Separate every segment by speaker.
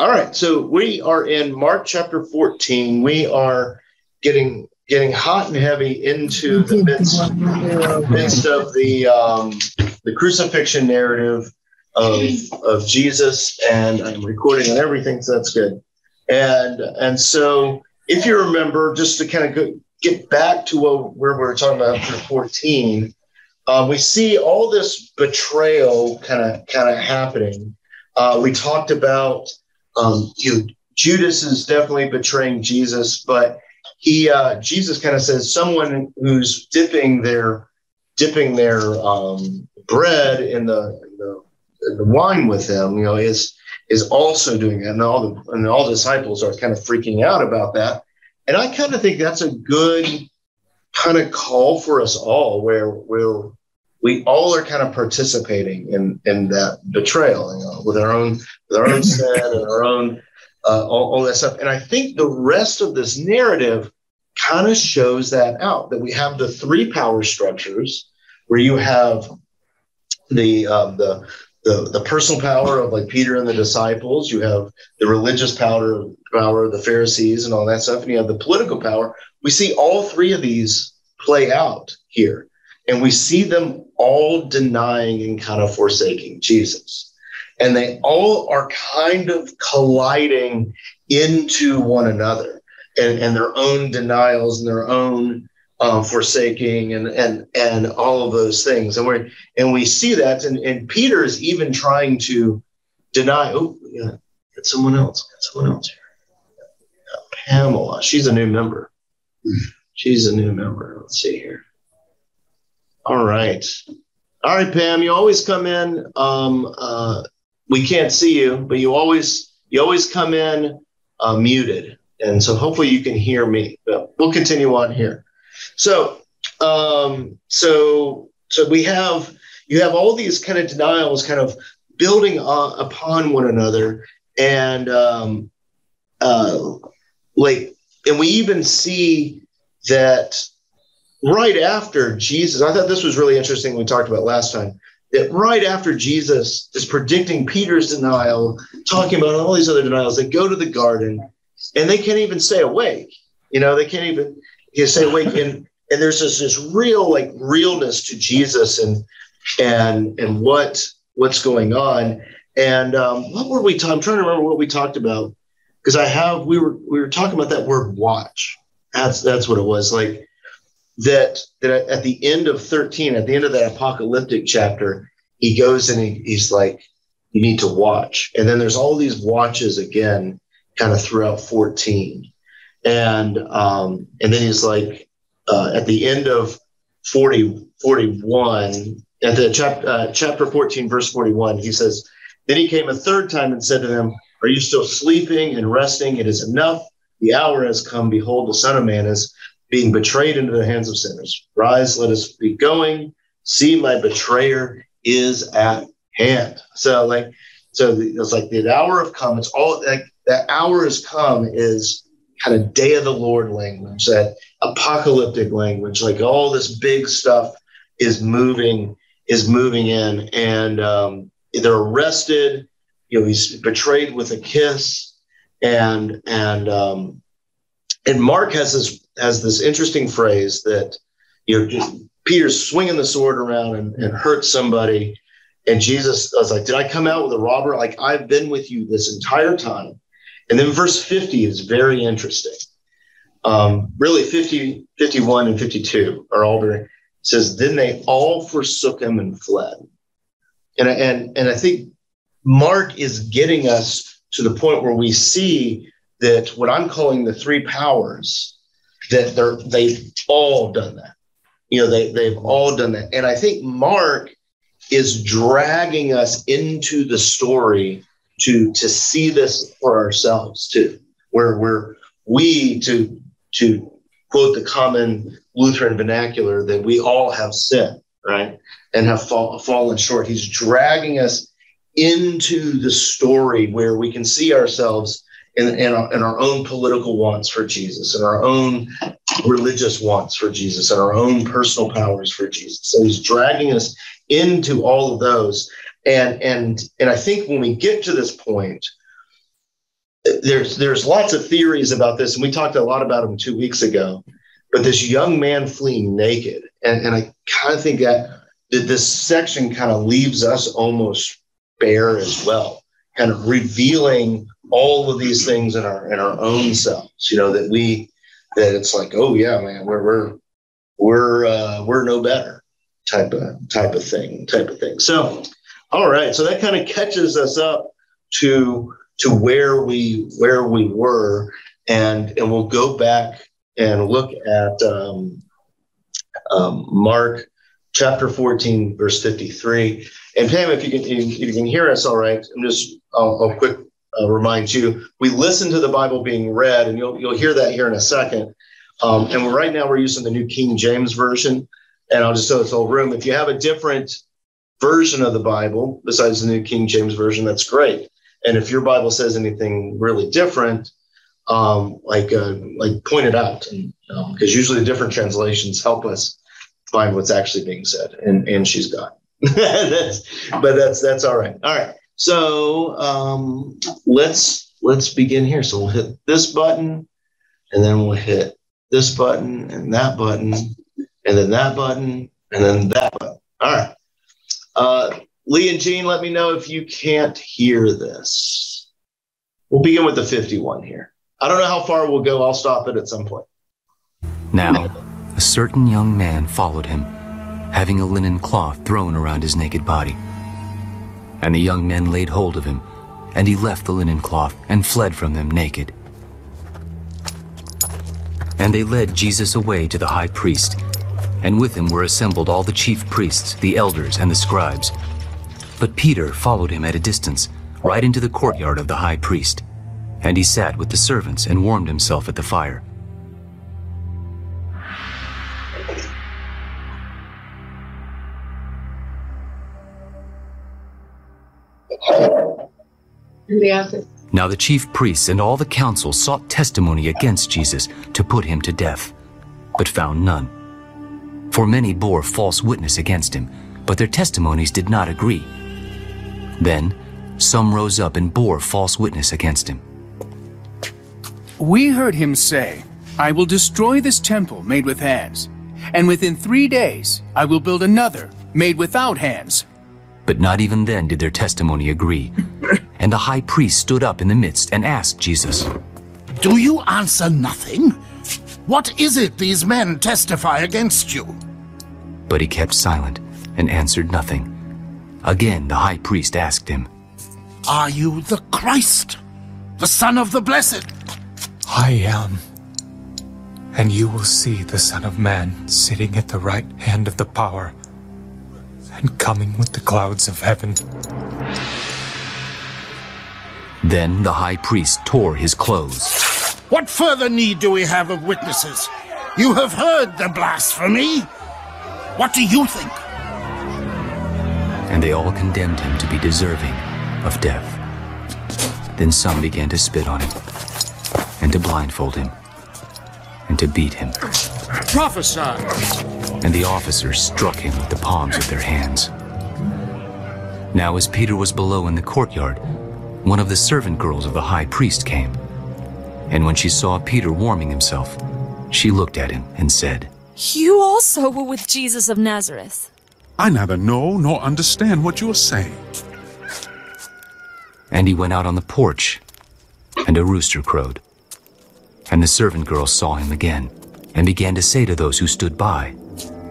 Speaker 1: All right, so we are in Mark chapter 14. We are getting hot and heavy into the midst of the crucifixion narrative of Jesus, and I'm recording and everything, so that's good. And so, if you remember, just to kind of get back to where we were talking about after 14, we see all this betrayal kind of happening. We talked about Judas is definitely betraying Jesus, but Jesus kind of says someone who's dipping their bread in the wine with him, is also doing it, and all the disciples are kind of freaking out about that. And I kind of think that's a good kind of call for us all, where we all are kind of participating in that betrayal, with our own sin and our own all that stuff. And I think the rest of this narrative kind of shows that out, that we have the three power structures, where you have the personal power of like Peter and the disciples, you have the religious power of the Pharisees and all that stuff, and you have the political power. We see all three of these play out here, and we see them all denying and kind of forsaking Jesus. And they all are kind of colliding into one another and their own denials and their own forsaking and all of those things. And we see that, and Peter is even trying to deny. Oh, yeah, get someone else here. Pamela, she's a new member. Let's see here. All right, Pam, you always come in. We can't see you, but you always come in muted, and so hopefully you can hear me. But we'll continue on here. So you have all these kind of denials, kind of building upon one another, and and we even see that right after Jesus. I thought this was really interesting. We talked about last time that right after Jesus is predicting Peter's denial, talking about all these other denials, they go to the garden and they can't even stay awake. They can't even stay awake. And there's this real realness to Jesus and what's going on. And what were we talking? I'm trying to remember what we talked about, because we were talking about that word watch. That's what it was, like that at the end of 13, at the end of that apocalyptic chapter, he goes and he's like, you need to watch. And then there's all these watches again, kind of throughout 14. And then he's like, at the end of 41, at the chapter 14, verse 41, he says, then he came a third time and said to them, are you still sleeping and resting? It is enough. The hour has come. Behold, the Son of Man is being betrayed into the hands of sinners. Rise, let us be going. See, my betrayer is at hand. So it's like the hour have come. It's all like that hour has come is kind of day of the Lord language, that apocalyptic language, like all this big stuff is moving in, and they're arrested. He's betrayed with a kiss, and Mark has this interesting phrase that Peter's swinging the sword around and hurts somebody, and Jesus was like, did I come out with a robber? Like, I've been with you this entire time. And then verse 50 is very interesting. Really 50, 51, and 52 are all very, it says, then they all forsook him and fled. And I think Mark is getting us to the point where we see that what I'm calling the three powers, that they've all done that. They've all done that. And I think Mark is dragging us into the story to see this for ourselves too, where we to quote the common Lutheran vernacular, that we all have sinned, right, and have fallen short. He's dragging us into the story where we can see ourselves in our own political wants for Jesus, and our own religious wants for Jesus, and our own personal powers for Jesus. So he's dragging us into all of those. And I think when we get to this point, there's lots of theories about this, and we talked a lot about them 2 weeks ago. But this young man fleeing naked, and I kind of think that this section kind of leaves us almost bare as well, kind of revealing all of these things in our own selves. That it's like, oh yeah, man, we're no better type of thing. So, all right, so that kind of catches us up to where we were, and we'll go back and look at Mark chapter 14, verse 53. And Pam, if you can hear us all right, I'll quick remind you, we listen to the Bible being read, and you'll hear that here in a second. And right now we're using the New King James Version, and I'll just tell this whole room, if you have a different version of the Bible besides the New King James Version, that's great. And if your Bible says anything really different, like point it out, because usually the different translations help us find what's actually being said. And she's gone. That's all right. All right. So let's begin here. So we'll hit this button, and then we'll hit this button, and that button, and then that button, and then that button. All right. Lee and Jean, let me know if you can't hear this. We'll begin with the 51 here. I don't know how far we'll go. I'll stop it at some point.
Speaker 2: Now, a certain young man followed him, having a linen cloth thrown around his naked body. And the young men laid hold of him, and he left the linen cloth and fled from them naked. And they led Jesus away to the high priest, and with him were assembled all the chief priests, the elders, and the scribes. But Peter followed him at a distance, right into the courtyard of the high priest. And he sat with the servants and warmed himself at the fire. Now the chief priests and all the council sought testimony against Jesus to put him to death, but found none. For many bore false witness against him, but their testimonies did not agree. Then some rose up and bore false witness against him.
Speaker 3: We heard him say, I will destroy this temple made with hands, and within 3 days I will build another made without hands.
Speaker 2: But not even then did their testimony agree. And the high priest stood up in the midst and asked Jesus,
Speaker 4: Do you answer nothing? What is it these men testify against you?
Speaker 2: But he kept silent and answered nothing. Again the high priest asked him,
Speaker 4: Are you the Christ, the Son of the Blessed?
Speaker 5: I am. And you will see the Son of Man sitting at the right hand of the power and coming with the clouds of heaven.
Speaker 2: Then the high priest tore his clothes.
Speaker 4: What further need do we have of witnesses? You have heard the blasphemy. What do you think?
Speaker 2: And they all condemned him to be deserving of death. Then some began to spit on him, and to blindfold him, and to beat him.
Speaker 4: Prophesy!
Speaker 2: And the officers struck him with the palms of their hands. Now as Peter was below in the courtyard, one of the servant girls of the high priest came. And when she saw Peter warming himself, she looked at him and said,
Speaker 6: You also were with Jesus of Nazareth.
Speaker 7: I neither know nor understand what you are saying.
Speaker 2: And he went out on the porch, and a rooster crowed. And the servant girl saw him again, and began to say to those who stood by,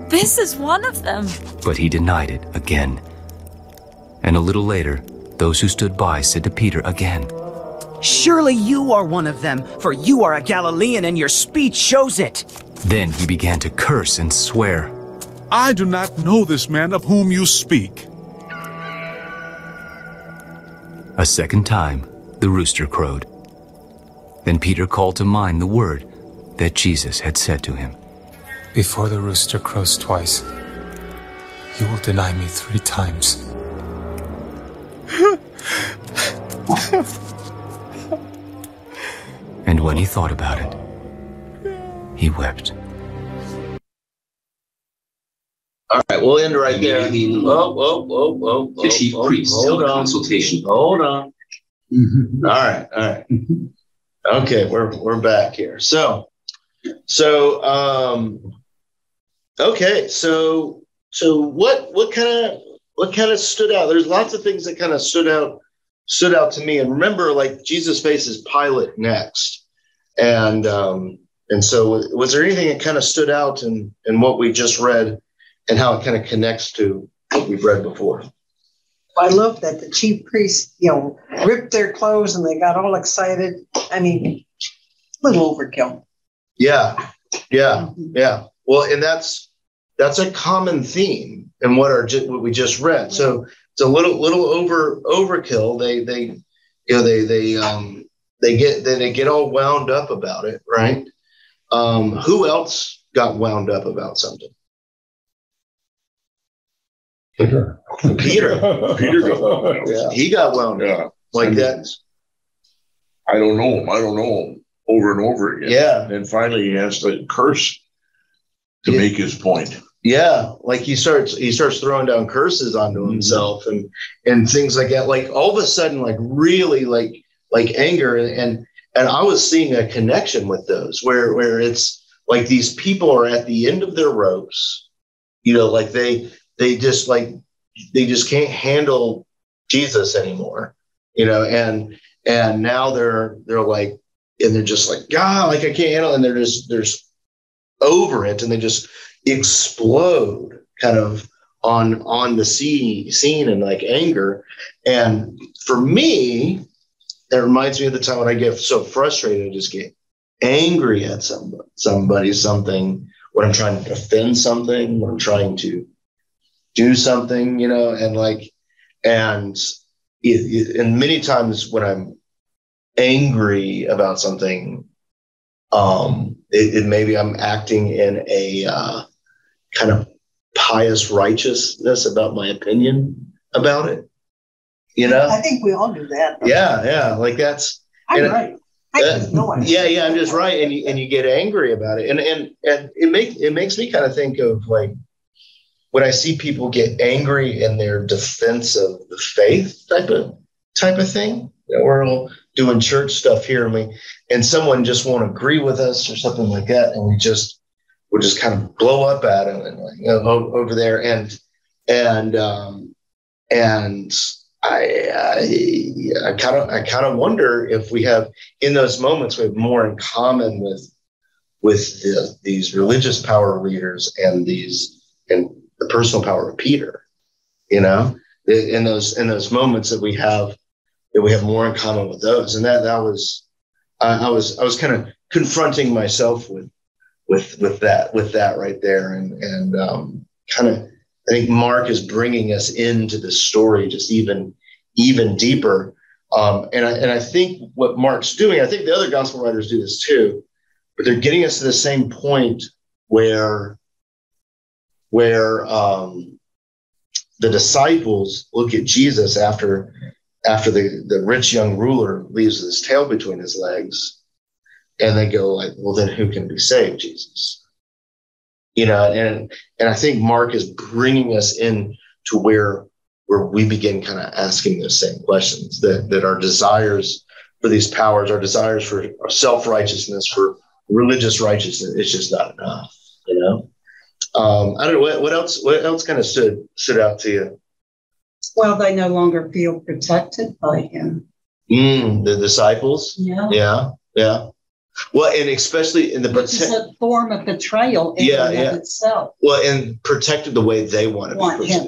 Speaker 6: This is one of them.
Speaker 2: But he denied it again. And a little later, those who stood by said to Peter again,
Speaker 8: Surely you are one of them, for you are a Galilean and your speech shows it.
Speaker 2: Then he began to curse and swear,
Speaker 7: I do not know this man of whom you speak.
Speaker 2: A second time, the rooster crowed. Then Peter called to mind the word that Jesus had said to him.
Speaker 5: Before the rooster crows twice, you will deny me 3 times.
Speaker 2: And when he thought about it, he wept.
Speaker 1: All right, we'll end right there. Whoa.
Speaker 9: The chief priest held a consultation.
Speaker 1: Hold on. All right. Okay, we're back here. So okay, so what kind of stood out? There's lots of things that kind of stood out to me. And remember, like, Jesus faces Pilate next, and so was there anything that kind of stood out in what we just read, and how it kind of connects to what we've read before?
Speaker 9: I love that the chief priests, ripped their clothes and they got all excited. I mean, a little overkill.
Speaker 1: Yeah. Well, and that's a common theme in what we just read. So it's a little overkill. They get all wound up about it, right? Who else got wound up about something? Peter. Yeah. He got wound up like that.
Speaker 10: I don't know him over and over again.
Speaker 1: Yeah.
Speaker 10: And finally he has to curse to make his point.
Speaker 1: Yeah. Like he starts throwing down curses onto himself and things like that. Like all of a sudden, like really like anger. And I was seeing a connection with those where it's like these people are at the end of their ropes, like they just can't handle Jesus anymore, and now they're like, and they're just like, God, like I can't handle it. And they're just over it, and they just explode kind of on the scene and like anger. And for me, that reminds me of the time when I get so frustrated, I just get angry at somebody, something, when I'm trying to defend something, when I'm trying to do something, and many times when I'm angry about something, maybe I'm acting in a kind of pious righteousness about my opinion about it.
Speaker 9: I think we all do that.
Speaker 1: Yeah. Like that's.
Speaker 9: I'm right. I just know it.
Speaker 1: Yeah. I'm just right, and you get angry about it, and it makes me kind of think of like when I see people get angry in their defense of the faith type of thing. We're all doing church stuff here, and someone just won't agree with us or something like that, and we'll just kind of blow up at them and over there, and I kind of wonder if we have, in those moments, we have more in common with these religious power leaders and the personal power of Peter, in those moments that we have more in common with those. And that was, I was kind of confronting myself with that right there. And kind of, I think Mark is bringing us into the story just even deeper. And I think what Mark's doing, I think the other gospel writers do this too, but they're getting us to the same point where the disciples look at Jesus after the rich young ruler leaves his tail between his legs, and they go like, well, then who can be saved, Jesus? And I think Mark is bringing us in to where we begin kind of asking those same questions, that our desires for these powers, our desires for self-righteousness, for religious righteousness, it's just not enough, I don't know what else kind of stood out to you.
Speaker 9: Well, they no longer feel protected by him.
Speaker 1: The disciples.
Speaker 9: Yeah.
Speaker 1: Well, and especially in the
Speaker 9: which is a form of betrayal in and of itself.
Speaker 1: Well, and protected the way they want
Speaker 9: him.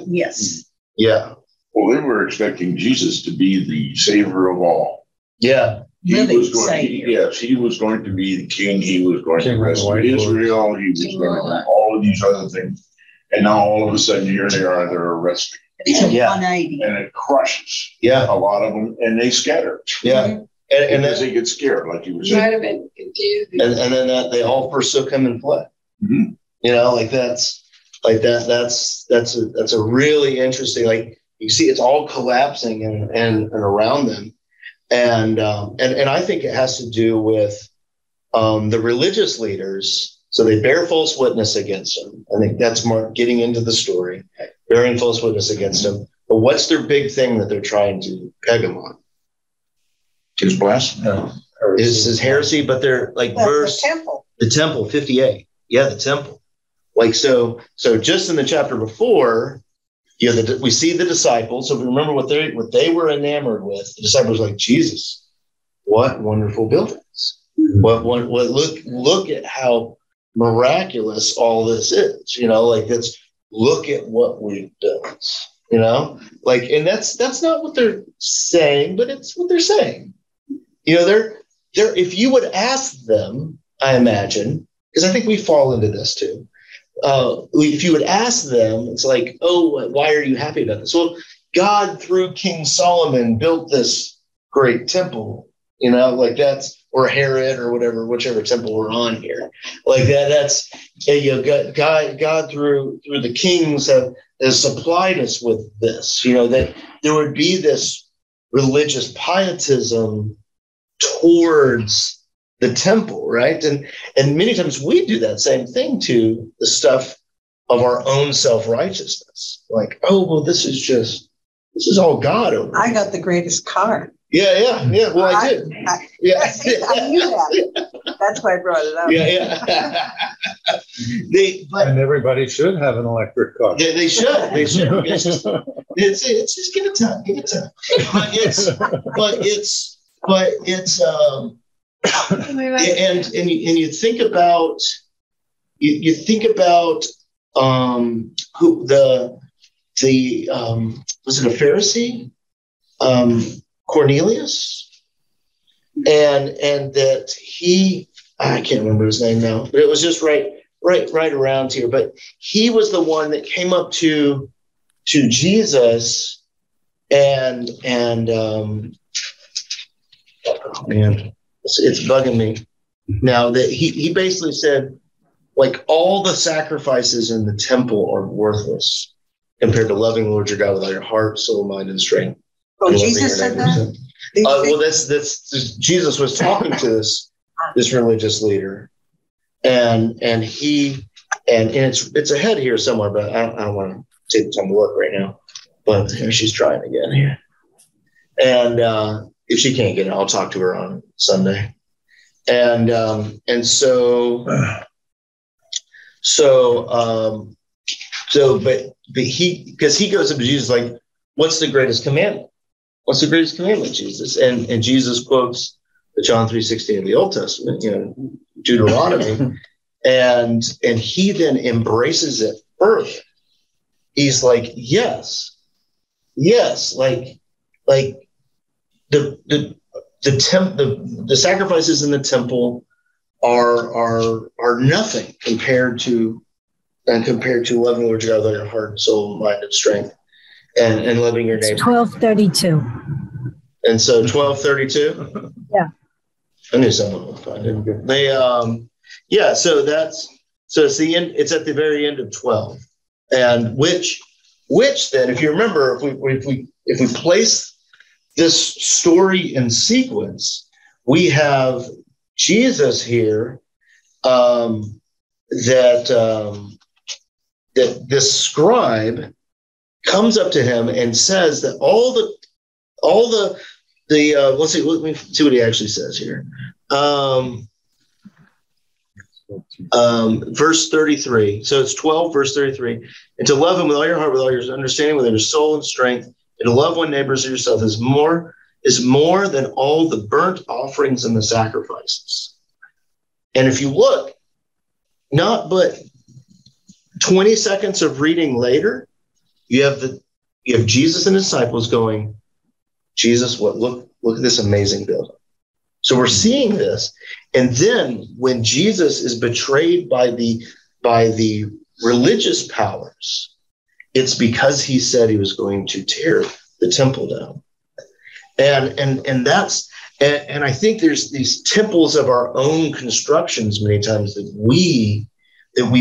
Speaker 9: Yes.
Speaker 1: Yeah.
Speaker 10: Well, they were expecting Jesus to be the savior of all.
Speaker 1: Yeah.
Speaker 10: He was going to be the king. He was going to rescue Israel. He was going to do all of these other things. And now all of a sudden, here they are, they're arresting. And it crushes a lot of them, and they scatter.
Speaker 1: Yeah. And
Speaker 10: because they get scared, like you were saying.
Speaker 6: Might have been confusing.
Speaker 1: And then they all forsook him and fled.
Speaker 10: Mm-hmm.
Speaker 1: That's a really interesting, like, you see it's all collapsing and around them. And I think it has to do with the religious leaders. So they bear false witness against him. I think that's more getting into the story, bearing false witness against him. But what's their big thing that they're trying to peg him on?
Speaker 10: Is blasphemy.
Speaker 1: Is heresy, but they're like the temple 58. Yeah, the temple. Like so just in the chapter before, we see the disciples. So if we remember what they were enamored with, the disciples were like, Jesus, what wonderful buildings. What look at how miraculous all this is, like look at what we've done, like, and that's not what they're saying, but it's what they're saying. They're if you would ask them, I imagine, because I think we fall into this too. If you would ask them, it's like, oh, why are you happy about this? Well, God through King Solomon built this great temple, like that's, or Herod or whichever temple we're on here, like that's God through the kings has supplied us with this, that there would be this religious pietism towards the temple, right? And many times we do that same thing to the stuff of our own self-righteousness. Like, oh, well, this is all God over
Speaker 9: I got the greatest car.
Speaker 1: Yeah. Well, I did.
Speaker 9: I knew that. That's why I brought it up.
Speaker 1: Yeah.
Speaker 11: And everybody should have an electric car.
Speaker 1: They should. It's just give it time. And you think about who the was it a Pharisee, Cornelius, and that I can't remember his name now, but it was just right around here. But he was the one that came up to Jesus and oh man, it's bugging me now that he basically said, like, all the sacrifices in the temple are worthless compared to loving the Lord your God with all your heart, soul, mind, and strength.
Speaker 9: Oh, Jesus said that?
Speaker 1: Well, that's Jesus was talking to this religious leader, and it's ahead here somewhere, but I don't want to take the time to look right now. But here she's trying again here, and if she can't get it, I'll talk to her on Sunday, and because he goes up to Jesus like, what's the greatest commandment? What's the greatest commandment, Jesus? And Jesus quotes the John 3:16 of the Old Testament, Deuteronomy, and he then embraces it further. He's like, yes, like the sacrifices in the temple are nothing compared to loving the Lord your God with all your heart, soul, mind, and strength, and loving your neighbor.
Speaker 12: 12:32.
Speaker 1: And so 12:32.
Speaker 12: Yeah.
Speaker 1: I knew someone would find it. They so it's the end. It's at the very end of 12, and which then, if you remember, if we place this story in sequence, we have Jesus here, that this scribe comes up to him and says that all the let me see what he actually says here. Verse 33. So it's 12, verse 33. And to love him with all your heart, with all your understanding, with all your soul and strength, and to love one neighbor as yourself is more than all the burnt offerings and the sacrifices. And if you look, not but 20 seconds of reading later, you have Jesus and his disciples going, Jesus, look at this amazing building. So we're seeing this. And then when Jesus is betrayed by the religious powers, it's because he said he was going to tear the temple down. And I think there's these temples of our own constructions many times that we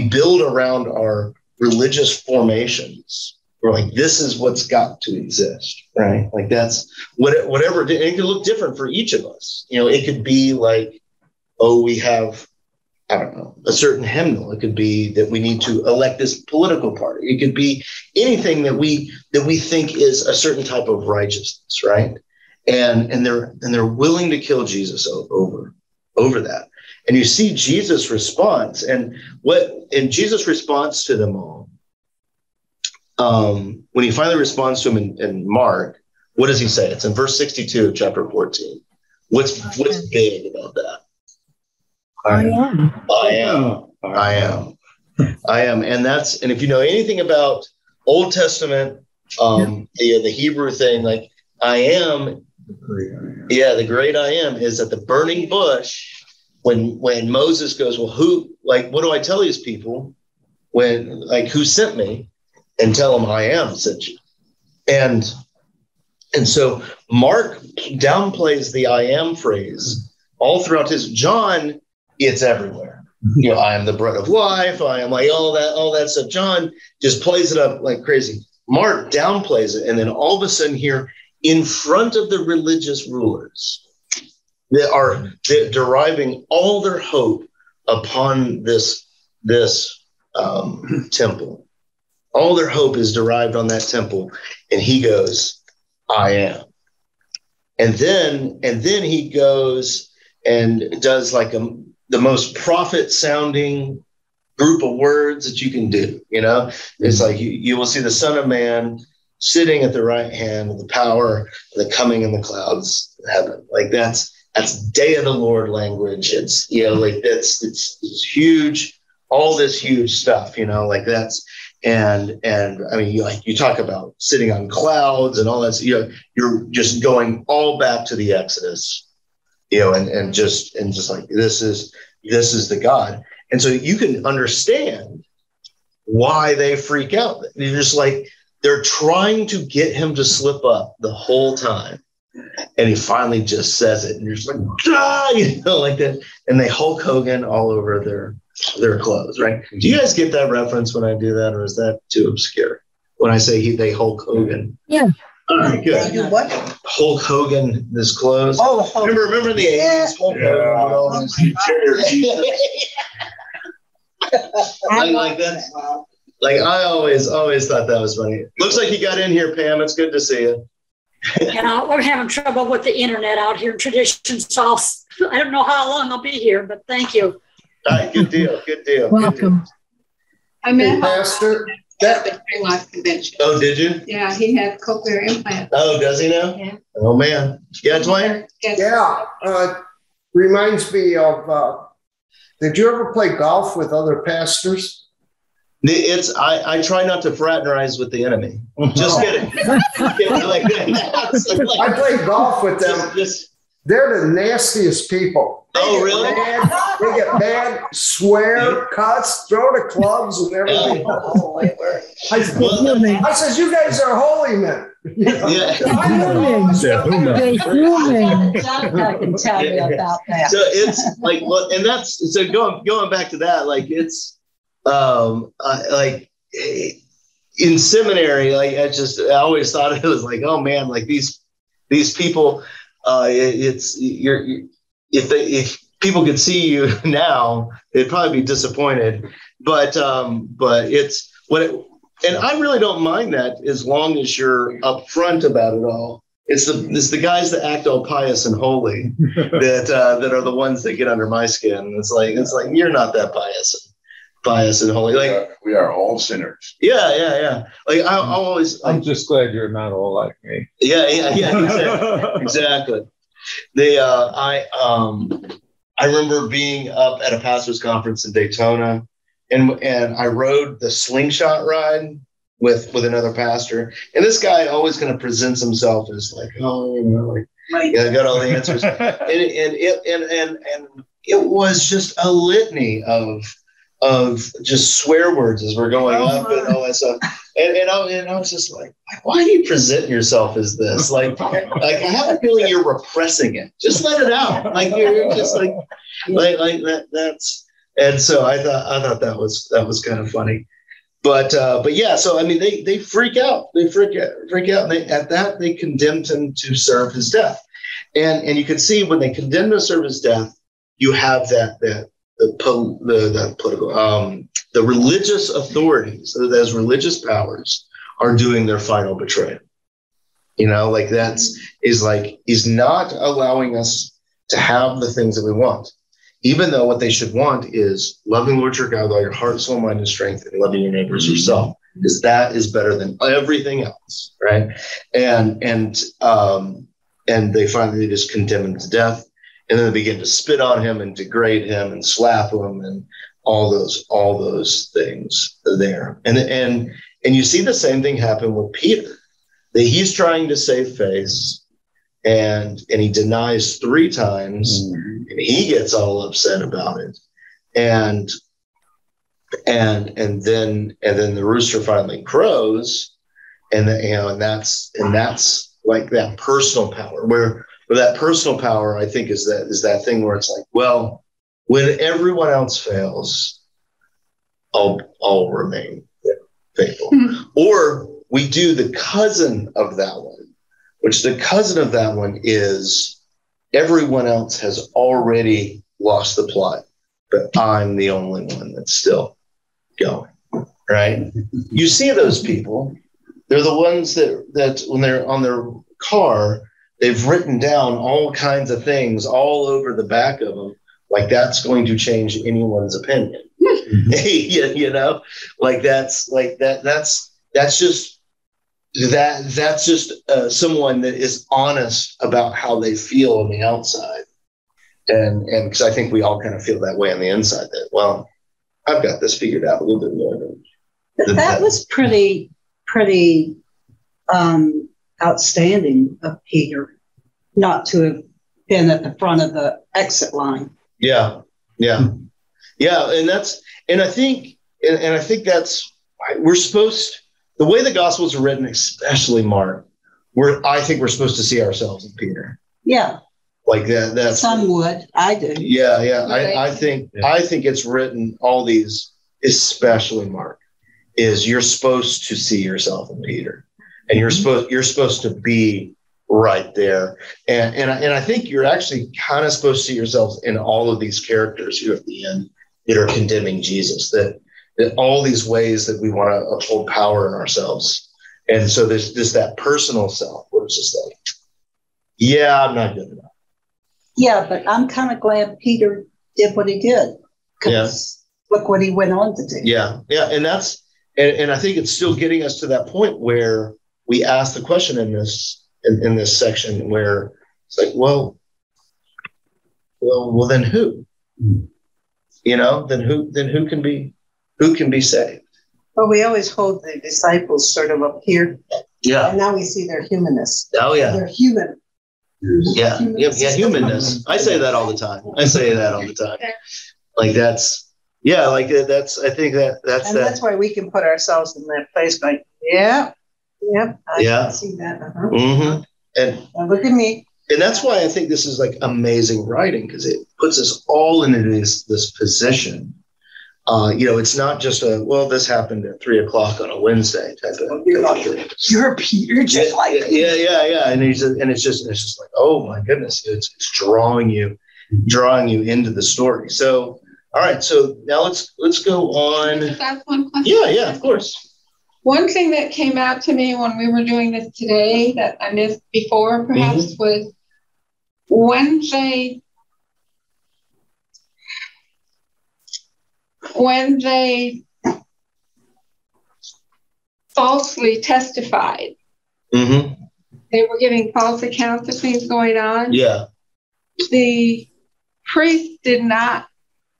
Speaker 1: build around our religious formations. We're like, this is what's got to exist, right? Like that's whatever. It could look different for each of us. It could be like, oh, we have, I don't know, a certain hymnal. It could be that we need to elect this political party. It could be anything that we think is a certain type of righteousness, right? and they're willing to kill Jesus over that. And you see Jesus' response, and Jesus' response to them all. When he finally responds to him in Mark, what does he say? It's in verse 62 of chapter 14. What's big about that? I am. And if you know anything about Old Testament, the Hebrew thing, like I am, the great I am is at the burning bush when Moses goes, well, what do I tell these people who sent me? And tell them I am sent you. And so Mark downplays the I am phrase all throughout John, it's everywhere. I am the bread of life. I am like all that stuff. John just plays it up like crazy. Mark downplays it. And then all of a sudden here in front of the religious rulers, they're deriving all their hope upon this temple. All their hope is derived on that temple. And he goes, I am. And then he goes and does like the most prophet sounding group of words that you can do. It's like you will see the Son of Man sitting at the right hand of the power, the coming in the clouds of heaven. Like that's day of the Lord language. It's, it's huge, all this huge stuff, like that's, and I mean, you talk about sitting on clouds and all that. You're just going all back to the Exodus, and just like this is the God, and so you can understand why they freak out. They're just like they're trying to get him to slip up the whole time, and he finally just says it, and you're just like like that, and they Hulk Hogan all over their clothes, right? Do you guys get that reference when I do that, or is that too obscure? When I say they Hulk Hogan?
Speaker 6: Yeah.
Speaker 1: All right, good.
Speaker 9: You what?
Speaker 1: Hulk Hogan, his clothes.
Speaker 9: Oh,
Speaker 1: remember in the 80s, Hulk Hogan with all these like that. Like I always thought that was funny. Looks like you got in here, Pam. It's good to see you.
Speaker 12: We're having trouble with the internet out here in Tradition, so I don't know how long I'll be here, but thank you.
Speaker 1: All right, good deal.
Speaker 6: Welcome.
Speaker 13: I met Pastor at the Spring Life Convention.
Speaker 1: Oh, did you?
Speaker 13: Yeah, he had cochlear implants.
Speaker 1: Oh, does he now?
Speaker 13: Yeah.
Speaker 1: Oh man. Yeah, Dwayne?
Speaker 14: Yeah. Reminds me of, did you ever play golf with other pastors?
Speaker 1: I try not to fraternize with the enemy. Just kidding.
Speaker 14: I play golf with them. They're the nastiest people.
Speaker 1: Oh, really?
Speaker 14: They get mad, swear, cuss, throw the clubs and everything. I says, you guys are holy men.
Speaker 6: I
Speaker 12: can tell you about that.
Speaker 1: So it's like, and that's so going back to that. Like it's like in seminary. Like I always thought it was like, oh man, like these people. If people could see you now, they'd probably be disappointed. But it's and I really don't mind that as long as you're upfront about it all. It's the guys that act all pious and holy that are the ones that get under my skin. It's like you're not that pious and holy. Like
Speaker 10: we are all sinners.
Speaker 1: Yeah. Like
Speaker 11: I'm just glad you're not all like me.
Speaker 1: Yeah. Exactly. I remember being up at a pastor's conference in Daytona, and I rode the slingshot ride with another pastor. And this guy always kind of presents himself as like, oh, I got all the answers. and it was just a litany of just swear words as we're going up and all that stuff. And I was just like, why do you present yourself as this? Like I have a feeling you're repressing it. Just let it out. Like you're just like that. That's, and so I thought that was kind of funny. But yeah, so I mean they freak out. They freak out. And they condemned him to serve his death. And you can see when they condemned him to serve his death, you have the political, the religious authorities, those religious powers, are doing their final betrayal. You know, like he's not allowing us to have the things that we want, even though what they should want is loving Lord your God with all your heart, soul, mind, and strength, and loving your neighbors yourself, because that is better than everything else, right? And they finally just condemn him to death, and then they begin to spit on him and degrade him and slap him and all those things there. And you see the same thing happen with Peter, that he's trying to save face, and he denies 3 times, and he gets all upset about it, and then the rooster finally crows, and that's like that personal power, where that personal power, I think, is that thing where it's like, well, when everyone else fails, I'll remain faithful. Or we do the cousin of that one, which the cousin of that one is everyone else has already lost the plot, but I'm the only one that's still going, right? You see those people. They're the ones that when they're on their car, they've written down all kinds of things all over the back of them, like that's going to change anyone's opinion. You know, like that's just someone that is honest about how they feel on the outside, and because I think we all kind of feel that way on the inside, that, well, I've got this figured out a little bit more than
Speaker 15: that was pretty outstanding of Peter not to have been at the front of the exit line.
Speaker 1: Yeah. And I think that's, we're supposed, the way the Gospels are written, especially Mark, I think we're supposed to see ourselves in Peter.
Speaker 15: Yeah.
Speaker 1: Like that.
Speaker 15: Some would. I do.
Speaker 1: Yeah. I think it's written, all these, especially Mark, is you're supposed to see yourself in Peter, and you're supposed to be right there. And I think you're actually kind of supposed to see yourselves in all of these characters here at the end that are condemning Jesus, that all these ways that we want to uphold power in ourselves. And so there's just that personal self where it's just like, yeah, I'm not good enough.
Speaker 15: Yeah, but I'm kind of glad Peter did what he did, because look what he went on to do.
Speaker 1: Yeah. And and I think it's still getting us to that point where we ask the question in this section where it's like, well, then who? You know, then who can be saved?
Speaker 9: Well, we always hold the disciples sort of up here.
Speaker 1: Yeah.
Speaker 9: And now we see their humanness.
Speaker 1: Oh yeah.
Speaker 9: They're human.
Speaker 1: Yeah. Humanness. I say that all the time. Like that's, yeah, like that's, I think that's
Speaker 9: why we can put ourselves in that place like, I can see that.
Speaker 1: Mm-hmm.
Speaker 9: And look at me.
Speaker 1: And that's why I think this is like amazing writing, because it puts us all into this position. It's not just this happened at 3:00 on a Wednesday type of.
Speaker 15: You're Peter, just like me.
Speaker 1: Yeah. And it's just like, oh my goodness, it's drawing you into the story. So, all right, so now let's go on.
Speaker 13: Just ask one question.
Speaker 1: Yeah, of course.
Speaker 13: One thing that came out to me when we were doing this today that I missed before, perhaps, was when they falsely testified.
Speaker 1: Mm-hmm.
Speaker 13: They were giving false accounts of things going on.
Speaker 1: Yeah.
Speaker 13: The priest did not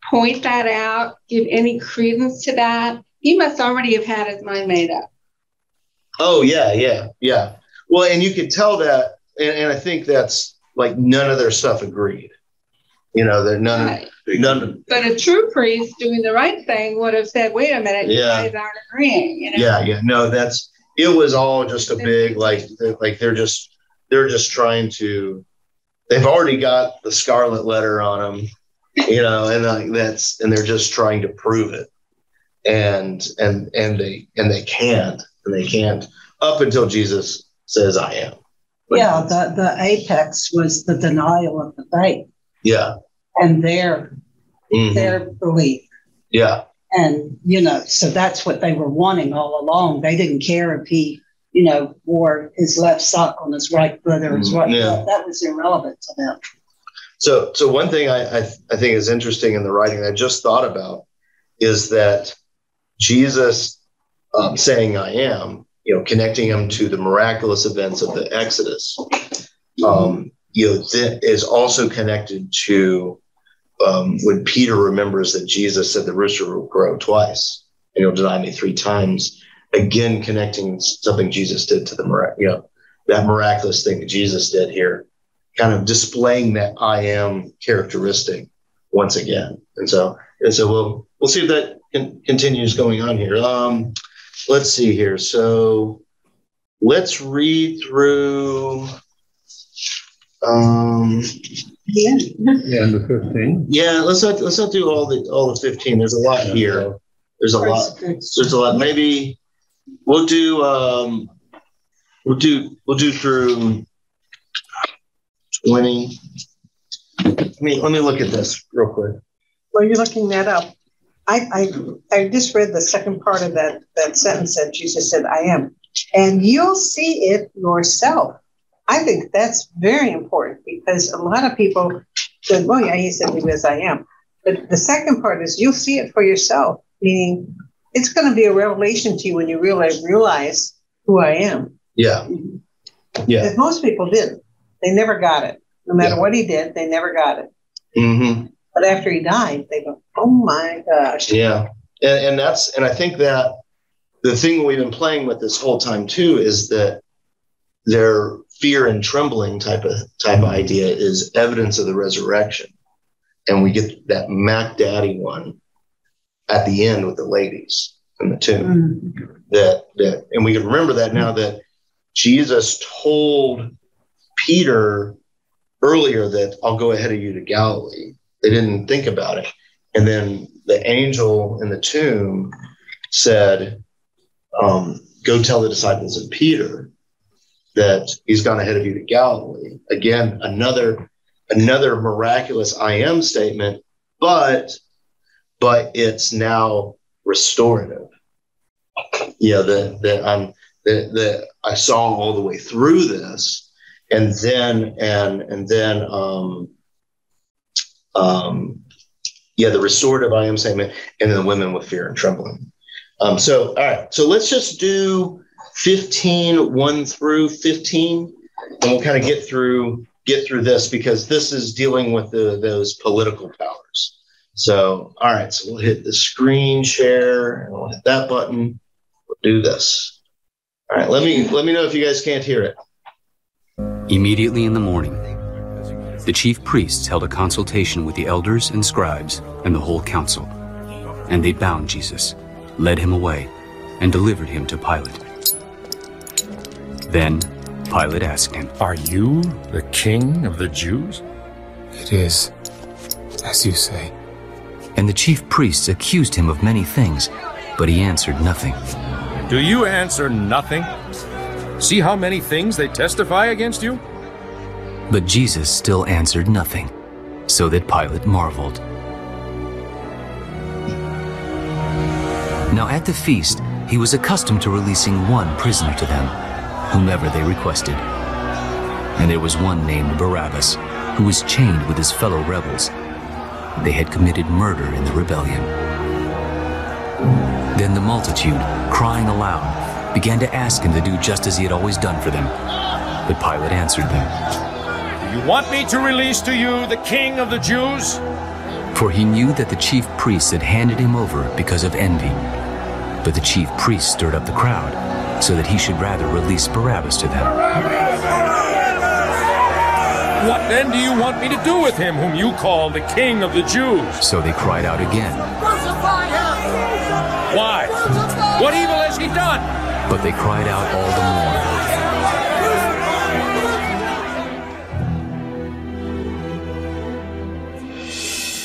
Speaker 13: point that out, give any credence to that. He must already have had his mind made up.
Speaker 1: Oh, yeah. Well, and you could tell that, and I think that's like none of their stuff agreed. You know, that none.
Speaker 13: But a true priest doing the right thing would have said, wait a minute, you guys aren't agreeing. You know?
Speaker 1: Yeah. No, it was all just a big, like they're just trying to, they've already got the scarlet letter on them, you know, and they're just trying to prove it. And they can't up until Jesus says, I am.
Speaker 15: The apex was the denial of the faith.
Speaker 1: Yeah.
Speaker 15: And their belief.
Speaker 1: Yeah.
Speaker 15: And, so that's what they were wanting all along. They didn't care if he wore his left sock on his right foot or his right foot. That was irrelevant to them.
Speaker 1: So one thing I think is interesting in the writing that I just thought about is that Jesus saying "I am," connecting him to the miraculous events of the Exodus, is also connected to when Peter remembers that Jesus said the rooster will crow twice, and you'll deny me 3 times. Again, connecting something Jesus did to that miraculous thing that Jesus did here, kind of displaying that I am characteristic once again. And so we'll see if that continues going on here. Let's see here. So let's read through.
Speaker 11: The 15.
Speaker 1: Yeah, let's not do all the 15. There's a lot here. There's a lot. Maybe we'll do through 20. Let me look at this real quick.
Speaker 9: While you're looking that up, I just read the second part of that sentence that Jesus said, "I am," and you'll see it yourself. I think that's very important because a lot of people said, "Well, yeah, he said because I am," but the second part is you'll see it for yourself. Meaning, it's going to be a revelation to you when you realize who I am.
Speaker 1: Yeah.
Speaker 9: Because most people didn't. They never got it. No matter what he did, they never got it.
Speaker 1: Mm-hmm.
Speaker 9: But after he died, they go, "Oh my gosh."
Speaker 1: Yeah. And I think that the thing we've been playing with this whole time too is that their fear and trembling type of idea is evidence of the resurrection. And we get that Mac Daddy one at the end with the ladies in the tomb. That and we can remember that now that Jesus told Peter earlier that I'll go ahead of you to Galilee. They didn't think about it. And then the angel in the tomb said, go tell the disciples of Peter that he's gone ahead of you to Galilee. Again, another miraculous I am statement, but it's now restorative. Yeah, that I saw all the way through this, and then the restorative I am statement, and then the women with fear and trembling. All right, so let's just do 15, 1 through 15, and we'll kind of get through this because this is dealing with those political powers. So, all right, so we'll hit the screen share, and we'll hit that button. We'll do this. All right, let me know if you guys can't hear it.
Speaker 2: Immediately in the morning, the chief priests held a consultation with the elders and scribes and the whole council, and they bound Jesus, led him away, and delivered him to Pilate. Then Pilate asked him,
Speaker 16: "Are you the king of the Jews?"
Speaker 5: "It is, as you say."
Speaker 2: And the chief priests accused him of many things, but he answered nothing.
Speaker 16: "Do you answer nothing? See how many things they testify against you?"
Speaker 2: But Jesus still answered nothing, so that Pilate marveled. Now at the feast, he was accustomed to releasing one prisoner to them, whomever they requested. And there was one named Barabbas, who was chained with his fellow rebels. They had committed murder in the rebellion. Then the multitude, crying aloud, began to ask him to do just as he had always done for them. But Pilate answered them,
Speaker 16: "Do you want me to release to you the king of the Jews?"
Speaker 2: For he knew that the chief priests had handed him over because of envy. But the chief priests stirred up the crowd, so that he should rather release Barabbas to them.
Speaker 16: "What then do you want me to do with him whom you call the king of the Jews?"
Speaker 2: So they cried out again.
Speaker 16: "Why? What evil has he done?"
Speaker 2: But they cried out all the more.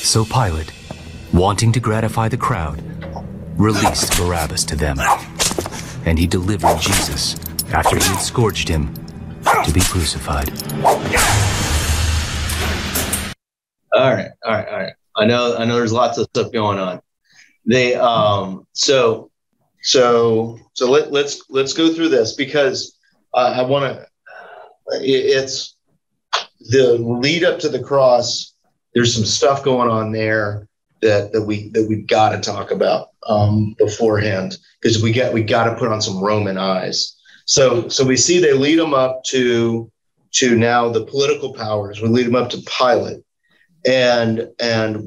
Speaker 2: So Pilate, wanting to gratify the crowd, released Barabbas to them. And he delivered Jesus, after he had scourged him, to be crucified.
Speaker 1: All right. I know there's lots of stuff going on. So let's go through this, because I want to. It's the lead up to the cross. There's some stuff going on there that we got to talk about beforehand, because we got to put on some Roman eyes. So we see they lead them up to now the political powers. We lead them up to Pilate, and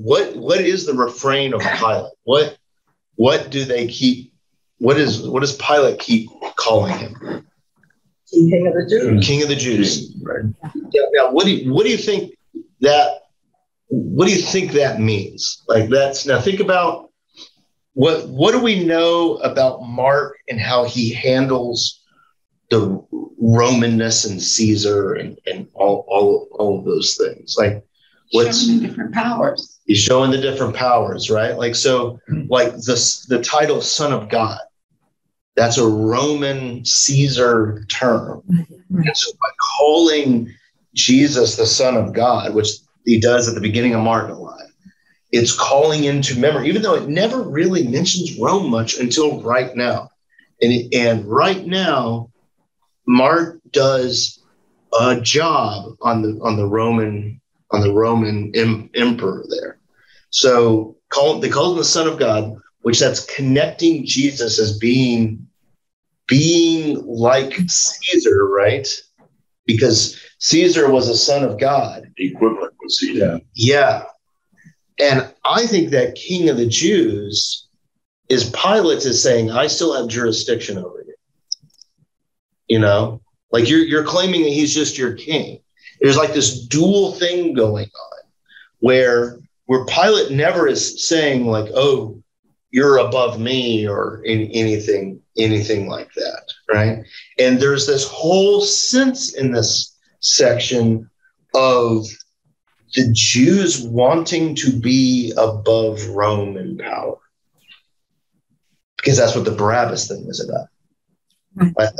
Speaker 1: what is the refrain of Pilate? What do they keep? What does Pilate keep calling him?
Speaker 15: King of the Jews.
Speaker 1: King of the Jews. Right. Yeah. Now, what do you think that? What do you think that means? Like, that's, now think about what do we know about Mark and how he handles the Romanness and Caesar and all of those things. Like, what's
Speaker 13: showing the different powers.
Speaker 1: He's showing the different powers, right? Like, so, like the title Son of God, that's a Roman Caesar term. And so by calling Jesus the Son of God, which he does at the beginning of Mark a lot, it's calling into memory, even though it never really mentions Rome much until right now. And right now, Mark does a job on the Roman emperor there. So they call him the Son of God, which that's connecting Jesus as being like Caesar, right? Because Caesar was a son of God.
Speaker 10: The equivalent with Caesar.
Speaker 1: Yeah. And I think that King of the Jews is Pilate is saying, I still have jurisdiction over you. You know, like you're claiming that he's just your king. There's like this dual thing going on where Pilate never is saying like, oh, you're above me or anything like that, right? And there's this whole sense in this section of the Jews wanting to be above Rome in power, because that's what the Barabbas thing is about. Right?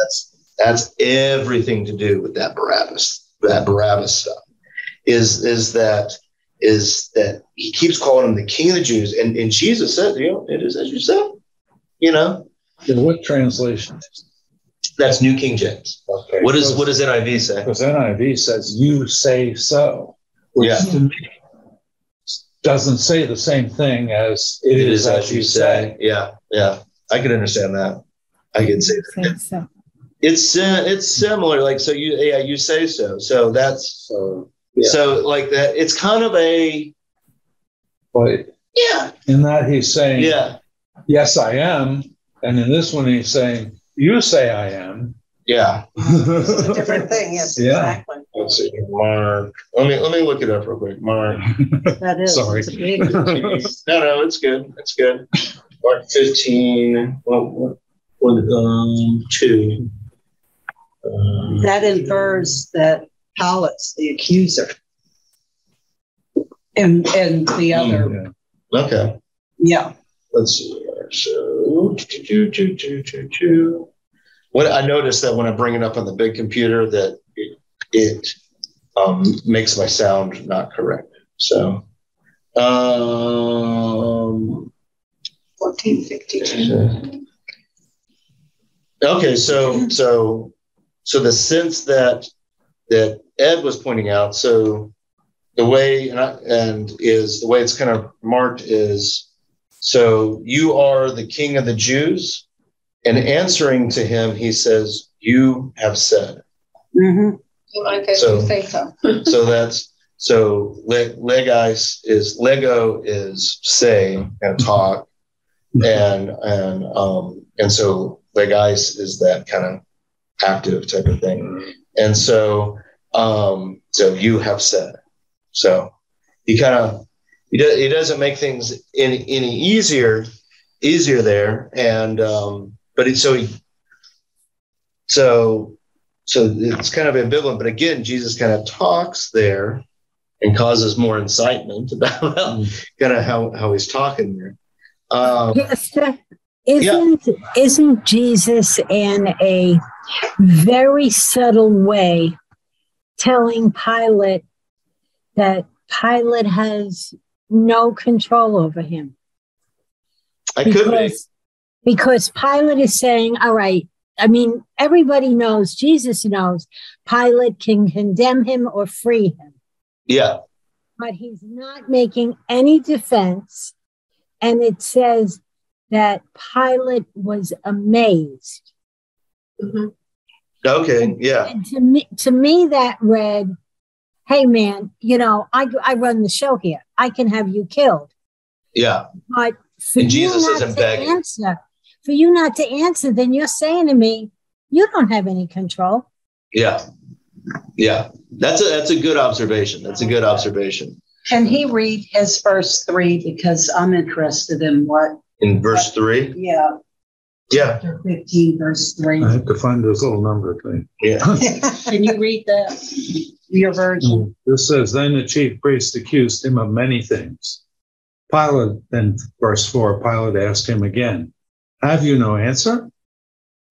Speaker 1: That's everything to do with that Barabbas stuff. Is that he keeps calling him the King of the Jews, and Jesus said, it is as you said,
Speaker 11: In what translation?
Speaker 1: That's New King James. Okay. What does NIV say?
Speaker 11: Because NIV says, you say so. Which to me doesn't say the same thing as it is as you say.
Speaker 1: Yeah. I can understand that. I can say that. So. It's similar. Like, so you say so. So that's so like that. It's kind of a.
Speaker 11: But in that he's saying, yes, I am. And in this one, he's saying, you say I am.
Speaker 1: Yeah.
Speaker 9: It's a different thing. Yes, exactly.
Speaker 1: Let's see. Mark. Let me look it up real quick. Mark.
Speaker 15: That is.
Speaker 1: Sorry. No, it's good. It's good. Mark 15. What 2.
Speaker 15: That infers that Pilate's the accuser. And the other.
Speaker 1: Okay.
Speaker 15: Yeah.
Speaker 1: Let's see. So, what I noticed that when I bring it up on the big computer, that it makes my sound not correct. So,
Speaker 9: 1452.
Speaker 1: Okay, so the sense that Ed was pointing out. So the way the way it's kind of marked is. So you are the King of the Jews, and answering to him, he says, "You have said."
Speaker 9: Mm-hmm. I guess you say so.
Speaker 1: So legais is lego is say and talk, and so legais is that kind of active type of thing, and so you have said. So he kind of. He doesn't make things any easier there, and but it's so it's kind of ambivalent. But again, Jesus kind of talks there and causes more incitement about kind of how he's talking there.
Speaker 17: Isn't Jesus in a very subtle way telling Pilate that Pilate has no control over him?
Speaker 1: Could be.
Speaker 17: Because Pilate is saying, all right, I mean, everybody knows, Jesus knows, Pilate can condemn him or free him.
Speaker 1: Yeah.
Speaker 17: But he's not making any defense. And it says that Pilate was amazed.
Speaker 9: Mm-hmm.
Speaker 1: Okay, yeah.
Speaker 17: And to me, that read, hey, man, you know, I run the show here. I can have you killed.
Speaker 1: Yeah.
Speaker 17: But for
Speaker 1: and
Speaker 17: you
Speaker 1: Jesus
Speaker 17: not
Speaker 1: isn't
Speaker 17: to
Speaker 1: begging.
Speaker 17: answer, for you not to answer, then you're saying to me, you don't have any control.
Speaker 1: Yeah. Yeah. That's a good observation. That's a good observation.
Speaker 15: Can he read his verse 3? Because I'm interested in what.
Speaker 1: In verse 3?
Speaker 15: Yeah.
Speaker 1: Yeah.
Speaker 15: Chapter 15, verse 3.
Speaker 11: I have to find this little number thing.
Speaker 1: Yeah.
Speaker 15: Can you read that? Your version.
Speaker 11: This says, then the chief priest accused him of many things. Pilate, then verse 4, Pilate asked him again, have you no answer?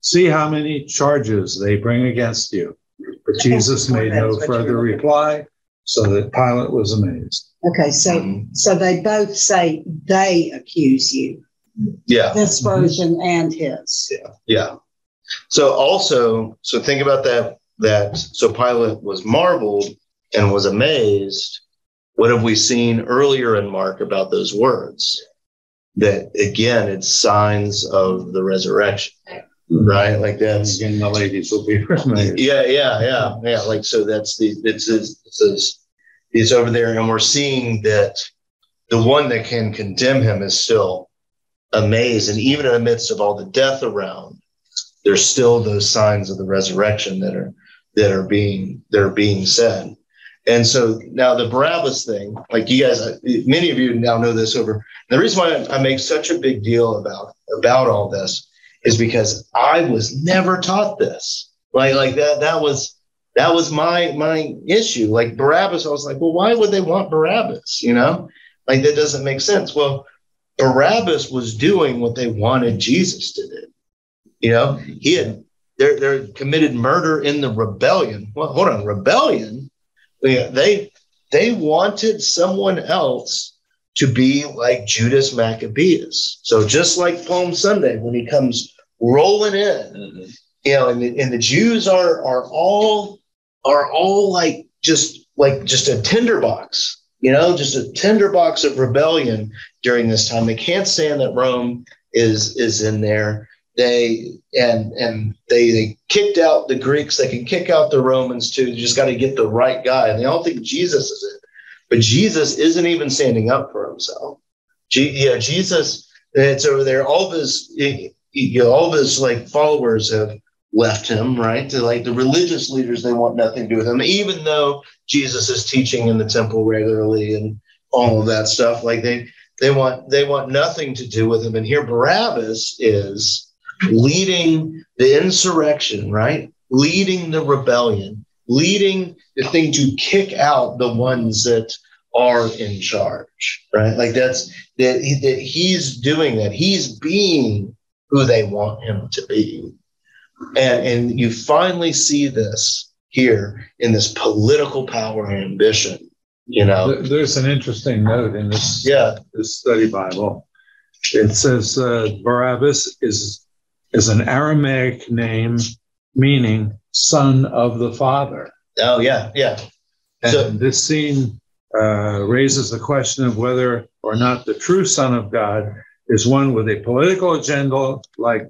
Speaker 11: See how many charges they bring against you. But Jesus made no further reply, so that Pilate was amazed.
Speaker 15: Okay, so they both say they accuse you.
Speaker 1: Yeah.
Speaker 15: This version and his.
Speaker 1: Yeah. Yeah. So think about that. So Pilate was marveled and was amazed. What have we seen earlier in Mark about those words? That again, it's signs of the resurrection, right? Like that's
Speaker 11: again, the ladies will be amazed.
Speaker 1: Yeah. Like so, it's over there, and we're seeing that the one that can condemn him is still amazed, and even in the midst of all the death around, there's still those signs of the resurrection that are being said. And so now the Barabbas thing, like you guys, many of you now know this over. The reason why I make such a big deal about all this is because I was never taught this. Like that was my issue. Like Barabbas, I was like, well, why would they want Barabbas? You know, like that doesn't make sense. Well, Barabbas was doing what they wanted Jesus to do. You know, they're committed murder in the rebellion. Well, hold on, rebellion. Yeah, they wanted someone else to be like Judas Maccabeus. So just like Palm Sunday, when he comes rolling in, you know, and the Jews are all like just a tinderbox, you know, just a tinderbox of rebellion during this time. They can't stand that Rome is in there. They kicked out the Greeks. They can kick out the Romans too. You just got to get the right guy. And they all think Jesus is it, but Jesus isn't even standing up for himself. Jesus, it's over there. All of his like followers have left him, right? To like the religious leaders, they want nothing to do with him, even though Jesus is teaching in the temple regularly and all of that stuff. Like they want nothing to do with him. And here Barabbas is leading the insurrection, right? Leading the rebellion, leading the thing to kick out the ones that are in charge, right? Like that he's doing that. He's being who they want him to be. And you finally see this here in this political power and ambition, you know.
Speaker 11: There's an interesting note in this study Bible. It says Barabbas is an Aramaic name meaning son of the Father.
Speaker 1: Oh, yeah.
Speaker 11: And
Speaker 1: So
Speaker 11: this scene raises the question of whether or not the true Son of God is one with a political agenda like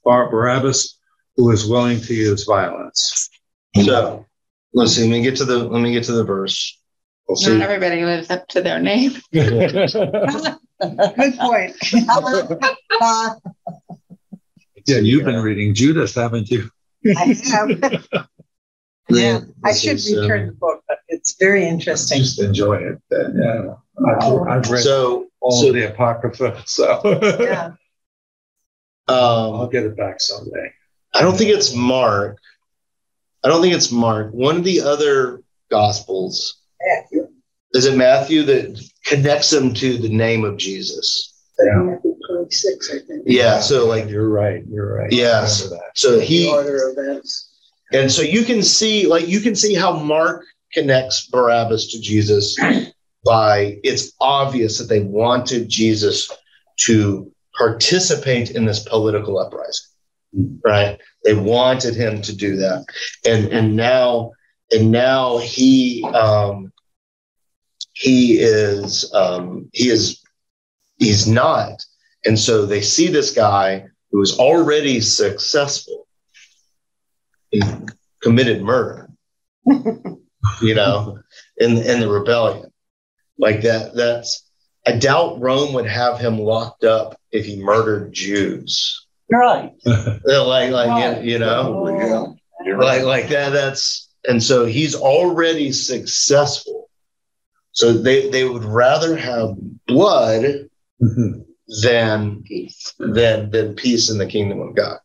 Speaker 11: Barabbas, who is willing to use violence.
Speaker 1: So let's see. Let me get to the verse. We'll see.
Speaker 18: Not everybody lives up to their name.
Speaker 9: Good point.
Speaker 11: Yeah, you've been reading Judith, haven't you?
Speaker 9: I have. Yeah, I should return the book, but it's very interesting.
Speaker 11: Just enjoy it. Yeah, I've read all of the Apocrypha, so
Speaker 9: yeah.
Speaker 11: I'll get it back someday.
Speaker 1: I don't think it's Mark. One of the other Gospels.
Speaker 9: Matthew.
Speaker 1: Is it Matthew that connects them to the name of Jesus?
Speaker 11: Yeah.
Speaker 9: Matthew 26, I think.
Speaker 1: Yeah. So like
Speaker 11: you're right.
Speaker 1: Yeah. So
Speaker 9: The order of events.
Speaker 1: And so you can see how Mark connects Barabbas to Jesus by it's obvious that they wanted Jesus to participate in this political uprising, right? They wanted him to do that, and now he's not, and so they see this guy who is already successful. He committed murder, in the rebellion, like that. I doubt Rome would have him locked up if he murdered Jews.
Speaker 15: Right.
Speaker 1: Like that. That's, and so he's already successful. So they would rather have blood than peace in the kingdom of God,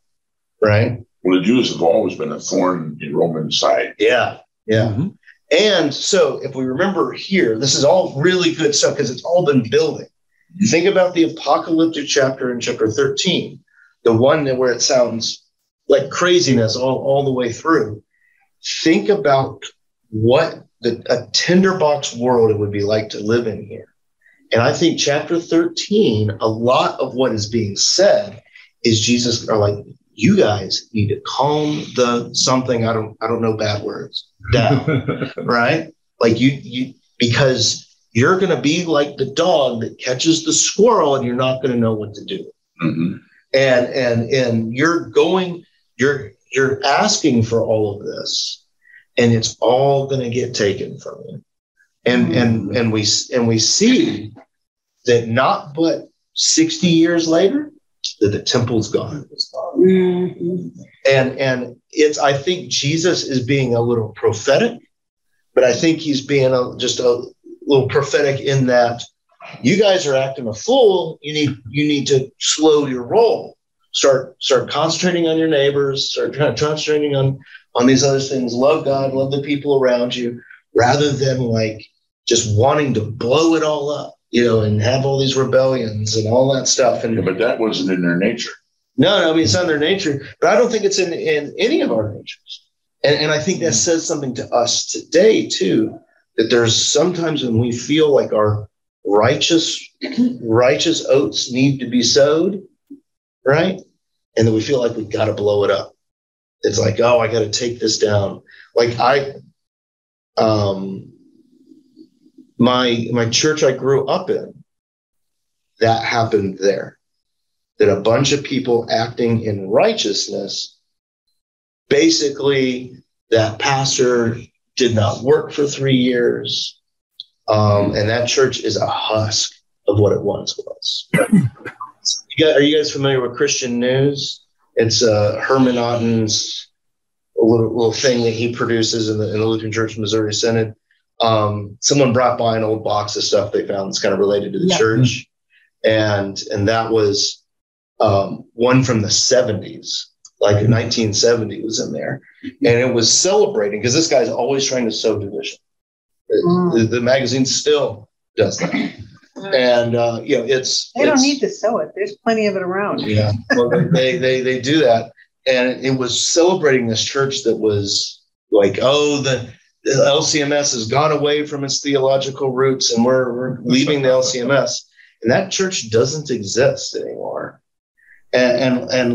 Speaker 1: right?
Speaker 10: Well, the Jews have always been a thorn in Roman side.
Speaker 1: Yeah. Mm-hmm. And so if we remember here, this is all really good stuff because it's all been building. Think about the apocalyptic chapter in chapter 13, the one where it sounds like craziness all the way through. Think about what a tinderbox world it would be like to live in here. And I think chapter 13, a lot of what is being said is Jesus are like, you guys need to calm the something, I don't know bad words, down, right? Like you because you're going to be like the dog that catches the squirrel and you're not going to know what to do. Mm-hmm. And you're asking for all of this, and it's all going to get taken from you. And we see that not but 60 years later that the temple's gone. Mm-hmm. And I think Jesus is being a little prophetic, but I think he's being just a little prophetic in that you guys are acting a fool. You need to slow your roll. Start concentrating on your neighbors. Start concentrating on these other things. Love God, love the people around you, rather than like just wanting to blow it all up, and have all these rebellions and all that stuff. And
Speaker 10: but that wasn't in their nature.
Speaker 1: No, I mean, it's not in their nature, but I don't think it's in any of our natures. And I think that says something to us today too, that there's sometimes when we feel like our righteous oats need to be sowed, right? And then we feel like we've got to blow it up. It's like, oh, I got to take this down. Like my church I grew up in, that happened there. That a bunch of people acting in righteousness, basically that pastor did not work for 3 years. And that church is a husk of what it once was. Are you guys familiar with Christian News? It's Herman Otten's a little thing that he produces in the Lutheran Church Missouri Synod. Someone brought by an old box of stuff they found that's kind of related to the church. And that was one from the 70s, like 1970 was in there. And it was celebrating, because this guy's always trying to sow division. The magazine still does that. And, they don't
Speaker 9: need to sow it. There's plenty of it around.
Speaker 1: Yeah, well, they do that. And it was celebrating this church that was like, oh, the LCMS has gone away from its theological roots and we're leaving the LCMS. And that church doesn't exist anymore. And I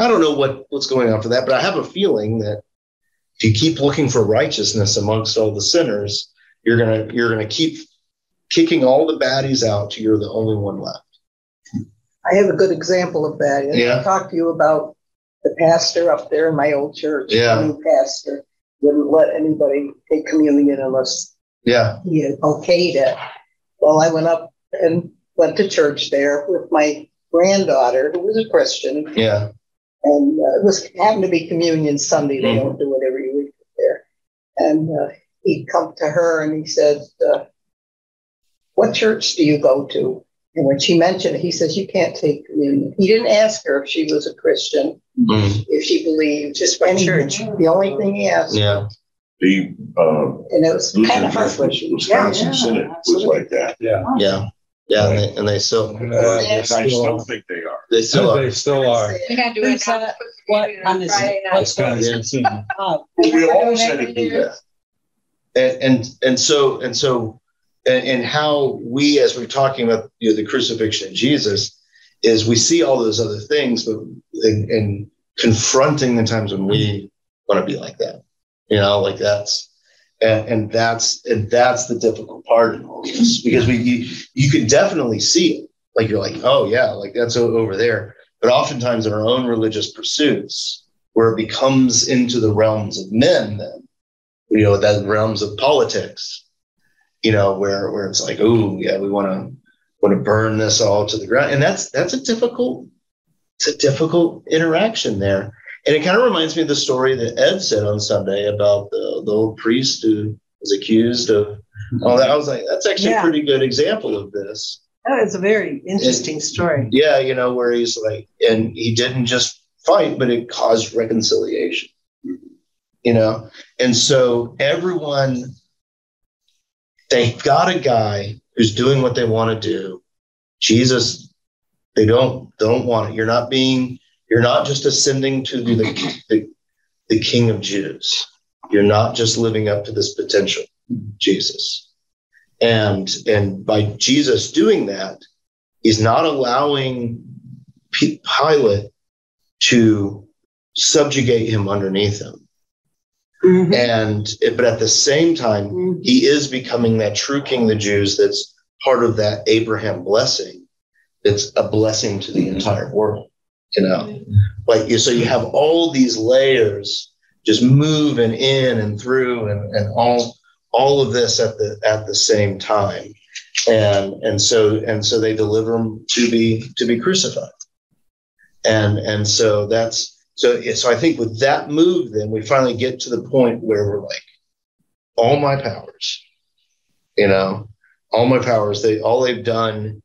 Speaker 1: don't know what's going on for that, but I have a feeling that if you keep looking for righteousness amongst all the sinners, you're gonna keep kicking all the baddies out till you're the only one left.
Speaker 9: I have a good example of that. I talked to you about the pastor up there in my old church. The new pastor wouldn't let anybody take communion unless he had okayed it. Well, I went up and went to church there with my granddaughter, who was a Christian.
Speaker 1: Yeah.
Speaker 9: And it happened to be Communion Sunday. They don't do it every week there. And he'd come to her and he said, what church do you go to? And when she mentioned it, he says, you can't take communion. He didn't ask her if she was a Christian, if she believed, just any church. The only thing he asked.
Speaker 1: Yeah.
Speaker 9: And it was kind of hard.
Speaker 10: Wisconsin Synod was like that.
Speaker 1: And they still.
Speaker 10: I still think they are.
Speaker 1: They still are.
Speaker 11: They still are.
Speaker 13: We had to do it on Friday night.
Speaker 11: Wisconsin Synod.
Speaker 10: We all said to do that.
Speaker 1: And how we, as we're talking about the crucifixion of Jesus, is we see all those other things, but in confronting the times when we want to be like that, like that's the difficult part in all this, because you can definitely see it. Like you're like, oh yeah, like that's over there. But oftentimes in our own religious pursuits, where it becomes into the realms of men, then, that realms of politics, where it's like, oh yeah, we want to burn this all to the ground. And that's a difficult interaction there. And it kind of reminds me of the story that Ed said on Sunday about the old priest who was accused of all that. I was like, that's actually a pretty good example of this.
Speaker 9: That is a very interesting story.
Speaker 1: Yeah, where he's like, and he didn't just fight, but it caused reconciliation, And so everyone, they've got a guy who's doing what they want to do. Jesus, they don't want it. You're not just ascending to the King of Jews. You're not just living up to this potential, Jesus. And by Jesus doing that, he's not allowing Pilate to subjugate him underneath him. But at the same time, he is becoming that true King of the Jews. That's part of that Abraham blessing. It's a blessing to the entire world. So you have all these layers just moving in and through and all of this at the same time, and so they deliver him to be crucified, and so I think with that move, then we finally get to the point where we're like, all my powers, all they've done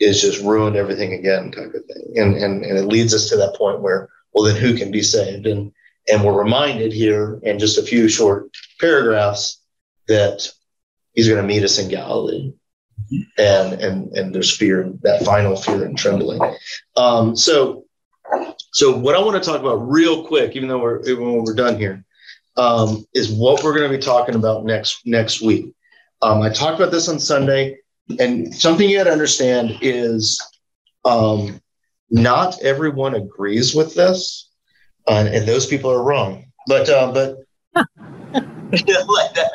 Speaker 1: is just ruined everything again, type of thing, and it leads us to that point where, well, then who can be saved? And we're reminded here in just a few short paragraphs that he's going to meet us in Galilee, and there's fear, that final fear and trembling. So what I want to talk about real quick, even when we're done here, is what we're going to be talking about next week. I talked about this on Sunday, and something you got to understand is not everyone agrees with this, and those people are wrong. But like that.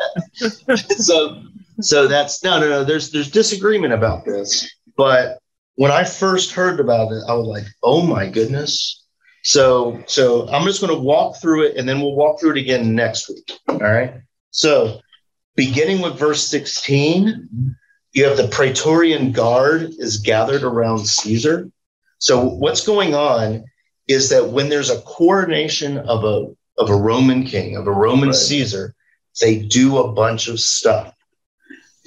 Speaker 1: So that's no. There's disagreement about this, but when I first heard about it, I was like, oh my goodness. So I'm just going to walk through it, and then we'll walk through it again next week. All right. So beginning with verse 16, you have the Praetorian Guard is gathered around Caesar. So what's going on is that when there's a coronation of a Roman king, of a Roman Caesar, they do a bunch of stuff.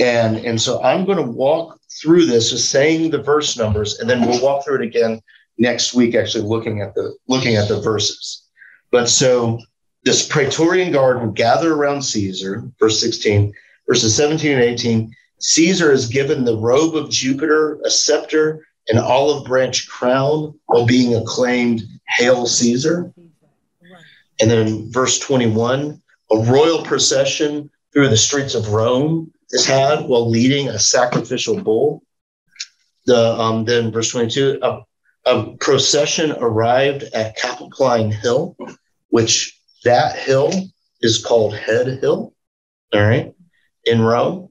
Speaker 1: And so I'm going to walk through this, just saying the verse numbers, and then we'll walk through it again next week, actually looking at the verses. But so this Praetorian Guard will gather around Caesar, verse 16, verses 17 and 18. Caesar is given the robe of Jupiter, a scepter, an olive branch crown, while being acclaimed, Hail Caesar. And then verse 21, a royal procession through the streets of Rome is had while leading a sacrificial bull. Then verse 22, a procession arrived at Capitoline Hill, which that hill is called Head Hill, all right, in Rome.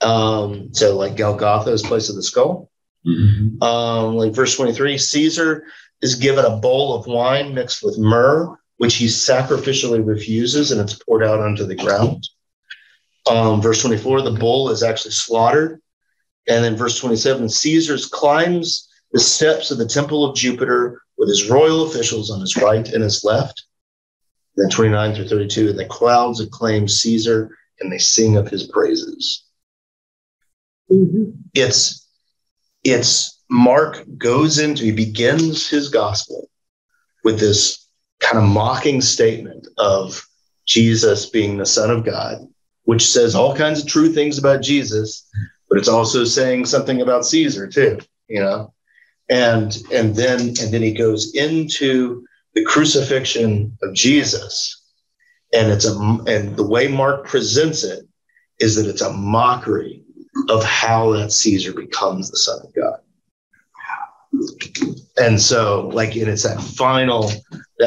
Speaker 1: So like Golgotha is place of the skull. Like verse 23, Caesar is given a bowl of wine mixed with myrrh, which he sacrificially refuses, and it's poured out onto the ground. Verse 24, the bull is actually slaughtered. And then verse 27, Caesar climbs the steps of the temple of Jupiter with his royal officials on his right and his left. And then 29 through 32, and the crowds acclaim Caesar and they sing of his praises. It's Mark he begins his gospel with this kind of mocking statement of Jesus being the Son of God, which says all kinds of true things about Jesus, but it's also saying something about Caesar too, and then he goes into the crucifixion of Jesus, and and the way Mark presents it is that it's a mockery of how that Caesar becomes the Son of God. And so, like, and it's that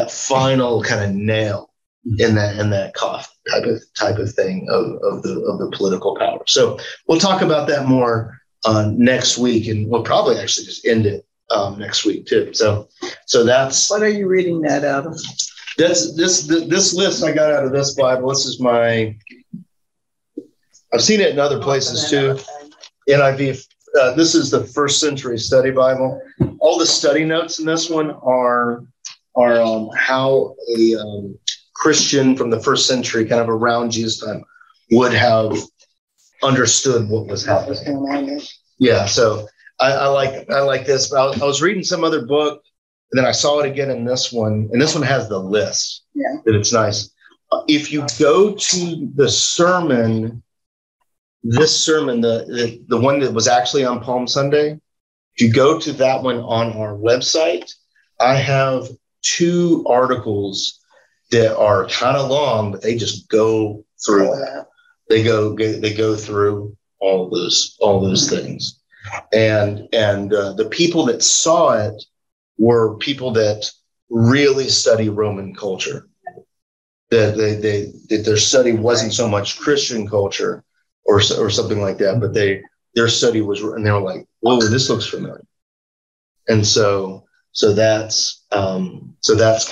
Speaker 1: final kind of nail in that coffin type of thing of the political power. So we'll talk about that more next week, and we'll probably actually just end it next week too. So that's.
Speaker 9: What are you reading that out of?
Speaker 1: This list I got out of this Bible. This is I've seen it in other places too. NIV. This is the First Century Study Bible. All the study notes in this one are how a Christian from the first century, kind of around Jesus' time, would have understood what was happening. Yeah, so I like this. But I was reading some other book, and then I saw it again in this one, and this one has the list. Yeah, that it's nice. If you go to the sermon. This sermon, the one that was actually on Palm Sunday, if you go to that one on our website, I have 2 articles that are kind of long, but they just go through that. They go through all those things, and the people that saw it were people that really study Roman culture. That their study wasn't so much Christian culture or something like that, but their study was, and they were like, "Whoa, this looks familiar." And so that's kind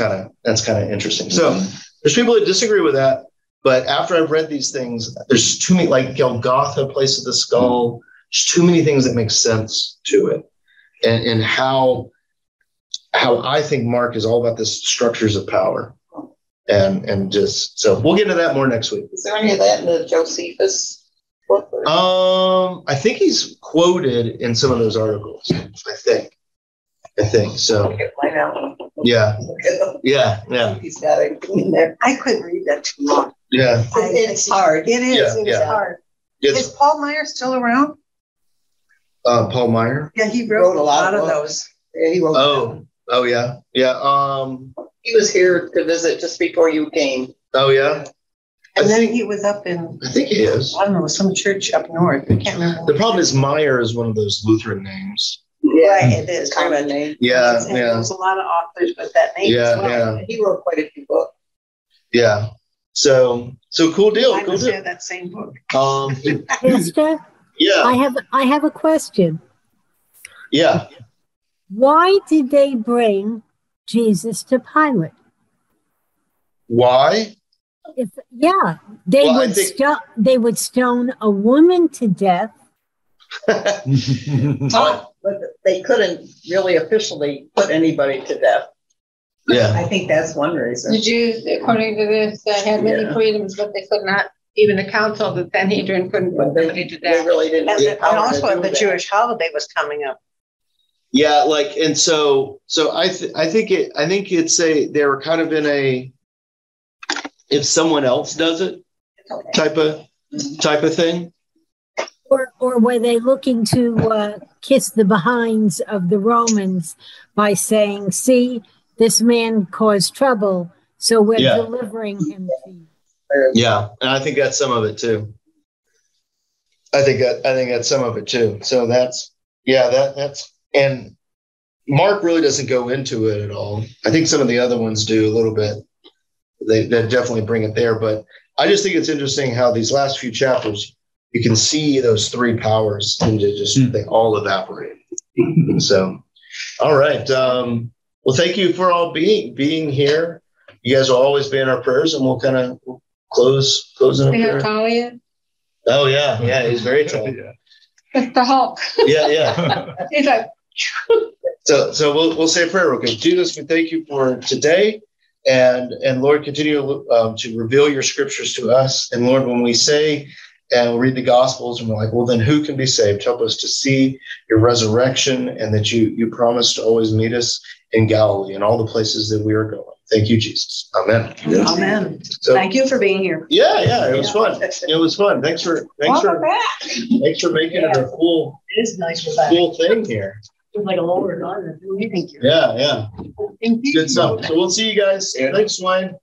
Speaker 1: of interesting. So there's people that disagree with that, but after I've read these things, there's too many, like Golgotha, place of the skull. There's too many things that make sense to it, and how I think Mark is all about the structures of power, and just so we'll get into that more next week.
Speaker 19: Is there any of that in the Josephus?
Speaker 1: I think he's quoted in some of those articles. I think so. Yeah.
Speaker 19: He's got it in there.
Speaker 9: I couldn't read that too long.
Speaker 1: Yeah.
Speaker 19: It's hard.
Speaker 9: It is. It's hard. Is Paul Meyer still around?
Speaker 1: Paul Meyer?
Speaker 9: Yeah, he wrote a lot of those.
Speaker 19: Yeah, he wrote.
Speaker 1: Oh yeah.
Speaker 19: He was here to visit just before you came.
Speaker 1: Oh yeah.
Speaker 9: And then he was up in,
Speaker 1: I think he is.
Speaker 9: I don't know, some church up north. I can't remember.
Speaker 1: The problem is Meyer is one of those Lutheran names.
Speaker 9: Yeah, it is.
Speaker 19: Common name.
Speaker 1: Yeah.
Speaker 9: There's a lot of authors with that name as well.
Speaker 1: Yeah.
Speaker 19: He wrote quite a few books.
Speaker 1: Yeah. So cool deal.
Speaker 9: I must have that same book.
Speaker 17: Esther?
Speaker 1: Yeah.
Speaker 17: I have a question.
Speaker 1: Yeah.
Speaker 17: Why did they bring Jesus to Pilate?
Speaker 1: Why?
Speaker 17: They would stone a woman to death.
Speaker 19: But they couldn't really officially put anybody to death.
Speaker 1: Yeah,
Speaker 19: I think that's one reason.
Speaker 13: The Jews, according to this, had many freedoms, but they could not. Even the council, the Sanhedrin, couldn't put somebody to death.
Speaker 19: They really didn't.
Speaker 9: And also, the Jewish holiday was coming up.
Speaker 1: Yeah, I think they were kind of in a, if someone else does it type of thing.
Speaker 17: Or were they looking to kiss the behinds of the Romans by saying, "See, this man caused trouble, so we're delivering him to you"?
Speaker 1: Yeah, and I think that's some of it too. I think that's some of it too. So that's and Mark really doesn't go into it at all. I think some of the other ones do a little bit. They definitely bring it there, but I just think it's interesting how these last few chapters you can see those 3 powers and they all evaporate. So, all right. Well, thank you for all being here. You guys will always be in our prayers, and we'll kind of close in a prayer.
Speaker 13: Talia?
Speaker 1: Oh yeah, he's very tall.
Speaker 13: It's the Hulk.
Speaker 1: Yeah.
Speaker 13: He's like.
Speaker 1: So we'll say a prayer. Okay, Jesus, we thank you for today, and Lord, continue to reveal your scriptures to us. And Lord, when we say and we'll read the Gospels, and we're like, well, then who can be saved? Help us to see your resurrection, and that you promised to always meet us in Galilee and all the places that we are going. Thank you, Jesus. Amen.
Speaker 9: Yes. Amen. So, thank you for being here.
Speaker 1: Yeah, it was fun. It was fun. Thanks for making it a cool thing here.
Speaker 9: Like a lower daughter. Thank you.
Speaker 1: Yeah. Good stuff. So we'll see you guys next Wayne.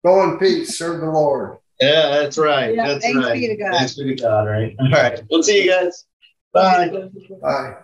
Speaker 14: Go in peace. Serve the Lord.
Speaker 1: Yeah, that's right.
Speaker 9: Yeah,
Speaker 1: that's
Speaker 9: thanks
Speaker 1: right.
Speaker 9: Be to God.
Speaker 1: Thanks be to God, right? All right. We'll see you guys. Bye.
Speaker 14: Bye.